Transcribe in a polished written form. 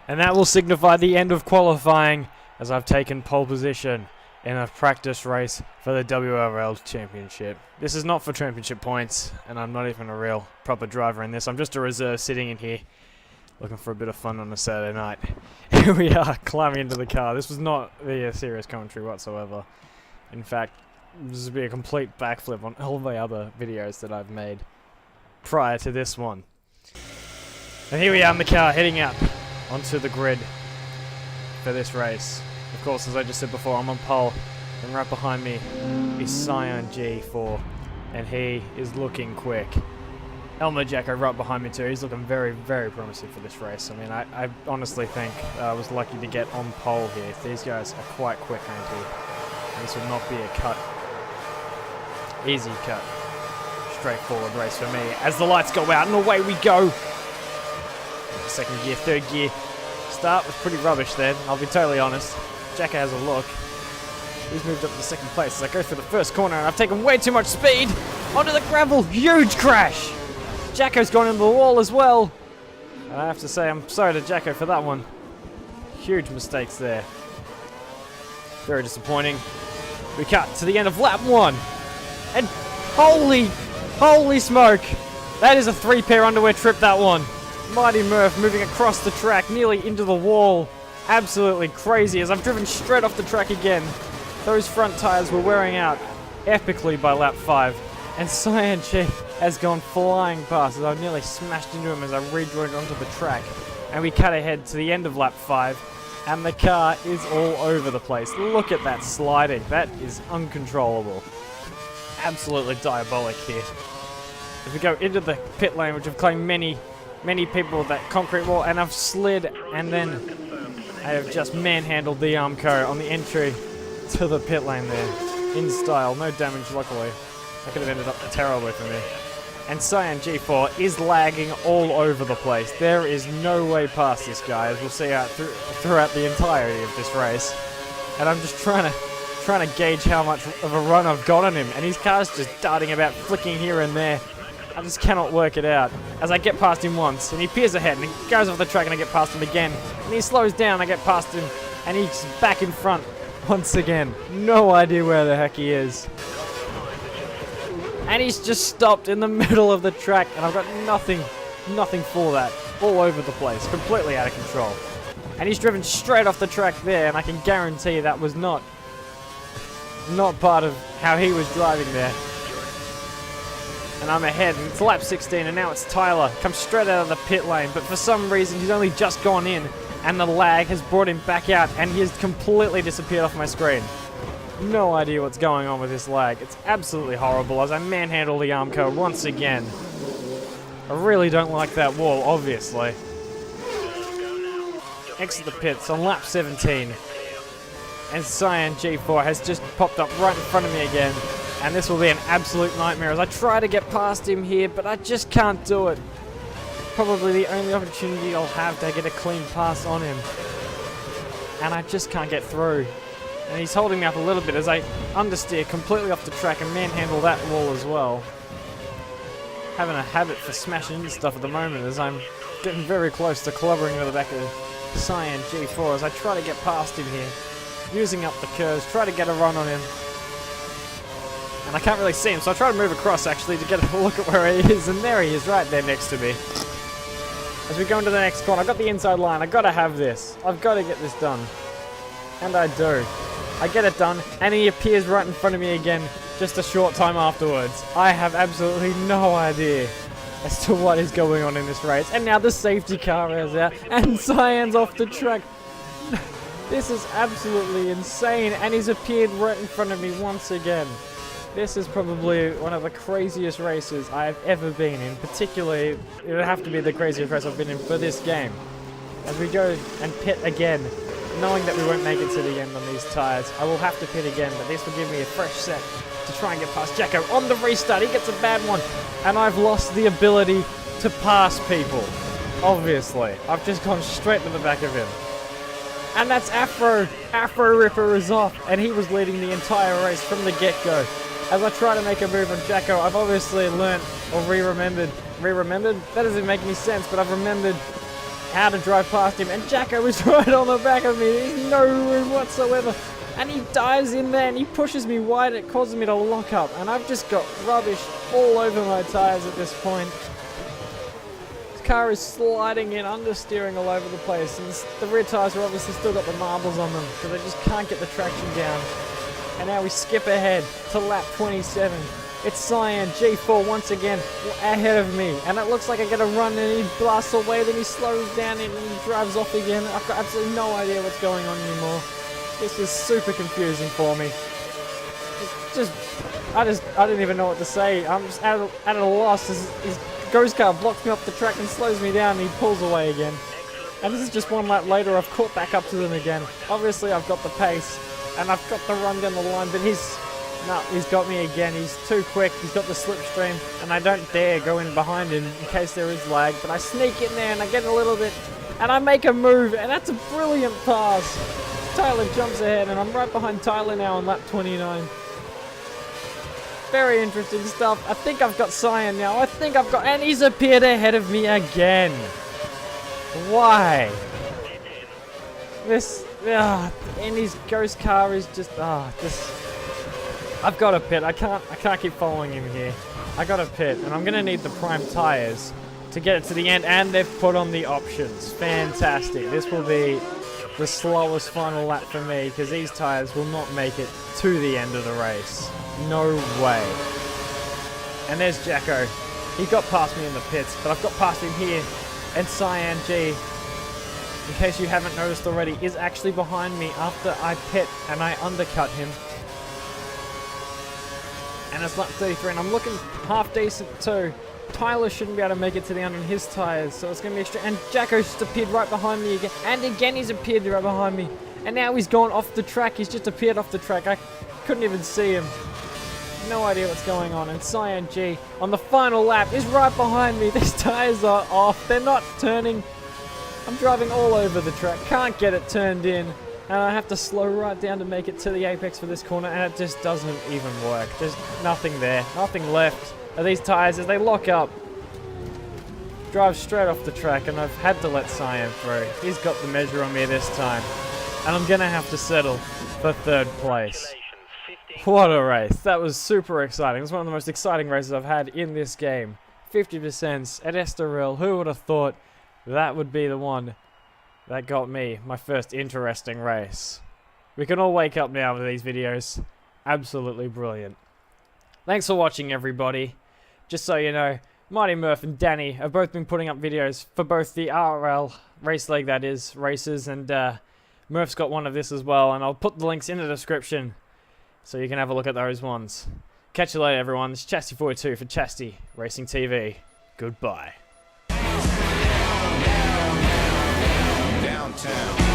And that will signify the end of qualifying, as I've taken pole position in a practice race for the WRL Championship. This is not for championship points, and I'm not even a real proper driver in this. I'm just a reserve sitting in here, looking for a bit of fun on a Saturday night. Here we are, climbing into the car. This was not the serious commentary whatsoever. In fact, this would be a complete backflip on all my other videos that I've made prior to this one. And here we are in the car, heading out onto the grid for this race. Of course, as I just said before, I'm on pole, and right behind me is Cyan G4, and he is looking quick. Elmer Jacko right behind me too. He's looking very, very promising for this race. I mean, I honestly think I was lucky to get on pole here. These guys are quite quick, aren't they? This will not be a cut. Easy cut. Straightforward race for me. As the lights go out, and away we go. Second gear, third gear. Start was pretty rubbish then, I'll be totally honest. Jacko has a look. He's moved up to second place as I go through the first corner, and I've taken way too much speed onto the gravel. Huge crash! Jacko's gone into the wall as well. And I have to say, I'm sorry to Jacko for that one. Huge mistakes there. Very disappointing. We cut to the end of lap 1. And holy smoke! That is a 3-pair underwear trip, that one. Mighty Murph moving across the track, nearly into the wall. Absolutely crazy as I've driven straight off the track again. Those front tires were wearing out epically by lap 5. And Cyan G has gone flying past as I nearly smashed into him as I rejoined onto the track. And we cut ahead to the end of lap 5. And the car is all over the place. Look at that sliding. That is uncontrollable. Absolutely diabolic here. As we go into the pit lane, which have claimed many people with that concrete wall, and I've slid, and then I have just manhandled the Armco on the entry to the pit lane there. In style, no damage luckily. That could have ended up terribly for me. And Cyan G4 is lagging all over the place. There is no way past this guy, as we'll see out throughout the entirety of this race. And I'm just trying to gauge how much of a run I've got on him, and his car's just darting about, flicking here and there. I just cannot work it out. As I get past him once, and he peers ahead, and he goes off the track, and I get past him again. And he slows down, I get past him, and he's back in front once again. No idea where the heck he is. And he's just stopped in the middle of the track, and I've got nothing for that. All over the place, completely out of control. And he's driven straight off the track there, and I can guarantee that was not part of how he was driving there. And I'm ahead, and it's lap 16, and now it's Tyler. Comes straight out of the pit lane, but for some reason he's only just gone in, and the lag has brought him back out, and he has completely disappeared off my screen. No idea what's going on with this lag. It's absolutely horrible as I manhandle the Armco once again. I really don't like that wall, obviously. Exit the pits on lap 17. And Cyan G4 has just popped up right in front of me again. And this will be an absolute nightmare as I try to get past him here, but I just can't do it. Probably the only opportunity I'll have to get a clean pass on him. And I just can't get through. And he's holding me up a little bit as I understeer completely off the track and manhandle that wall as well. Having a habit for smashing into stuff at the moment as I'm getting very close to clobbering into the back of Cyan G4 as I try to get past him here. Using up the curves, try to get a run on him. And I can't really see him, so I try to move across actually to get a look at where he is, and there he is right there next to me. As we go into the next corner, I've got the inside line, I've got to have this. I've got to get this done. And I do. I get it done, and he appears right in front of me again just a short time afterwards. I have absolutely no idea as to what is going on in this race. And now the safety car is out, and Cyan's off the track. This is absolutely insane, and he's appeared right in front of me once again. This is probably one of the craziest races I've ever been in. Particularly, it would have to be the craziest race I've been in for this game. As we go and pit again, knowing that we won't make it to the end on these tyres, I will have to pit again, but this will give me a fresh set to try and get past Jacko. On the restart, he gets a bad one, and I've lost the ability to pass people. Obviously, I've just gone straight to the back of him. And that's Afro. Afro Ripper is off, and he was leading the entire race from the get-go. As I try to make a move on Jacko, I've obviously learnt or remembered. That doesn't make any sense, but I've remembered how to drive past him, and Jacko is right on the back of me. There's no room whatsoever. And he dives in there and he pushes me wide. It causes me to lock up. And I've just got rubbish all over my tires at this point. This car is sliding in, understeering all over the place. And the rear tires are obviously still got the marbles on them, so they just can't get the traction down. And now we skip ahead to lap 27. It's Cyan G4 once again ahead of me. And it looks like I get a run and he blasts away. Then he slows down and he drives off again. I've got absolutely no idea what's going on anymore. This is super confusing for me. I didn't even know what to say. I'm just at a loss. His ghost car blocks me off the track and slows me down and he pulls away again. And this is just one lap later. I've caught back up to them again. Obviously I've got the pace and I've got the run down the line, but he's got me again. He's too quick. He's got the slipstream and I don't dare go in behind him in case there is lag, but I sneak in there and I get a little bit and I make a move, and that's a brilliant pass. Tyler jumps ahead, and I'm right behind Tyler now on lap 29. Very interesting stuff. I think I've got Cyan now. And he's appeared ahead of me again. Why? And his ghost car is just, I've got to pit. I can't keep following him here. I got to pit, and I'm gonna need the prime tires to get it to the end, and they've put on the options. Fantastic. This will be the slowest final lap for me because these tires will not make it to the end of the race. No way. And there's Jacko. He got past me in the pits, but I've got past him here. And Cyan G, in case you haven't noticed already, is actually behind me after I pit and I undercut him. And it's lap 33 and I'm looking half decent too. Tyler shouldn't be able to make it to the end on his tires, so it's going to be extra. And Jacko's just appeared right behind me again. And again he's appeared right behind me. And now he's gone off the track. He's just appeared off the track. I couldn't even see him. No idea what's going on. And Cyan G on the final lap is right behind me. These tires are off. They're not turning. I'm driving all over the track. Can't get it turned in. And I have to slow right down to make it to the apex for this corner. And it just doesn't even work. There's nothing there. Nothing left. These tires, as they lock up, drive straight off the track, and I've had to let Cyan through. He's got the measure on me this time, and I'm gonna have to settle for third place. What a race. That was super exciting. It was one of the most exciting races I've had in this game. 50% at Estoril. Who would have thought that would be the one that got me my first interesting race? We can all wake up now with these videos. Absolutely brilliant. Thanks for watching, everybody. Just so you know, Mighty Murph and Danny have both been putting up videos for both the RL race league, that is, races, and Murph's got one of this as well, and I'll put the links in the description so you can have a look at those ones. Catch you later, everyone. This is Chasty42 for Chasty Racing TV. Goodbye. Downtown.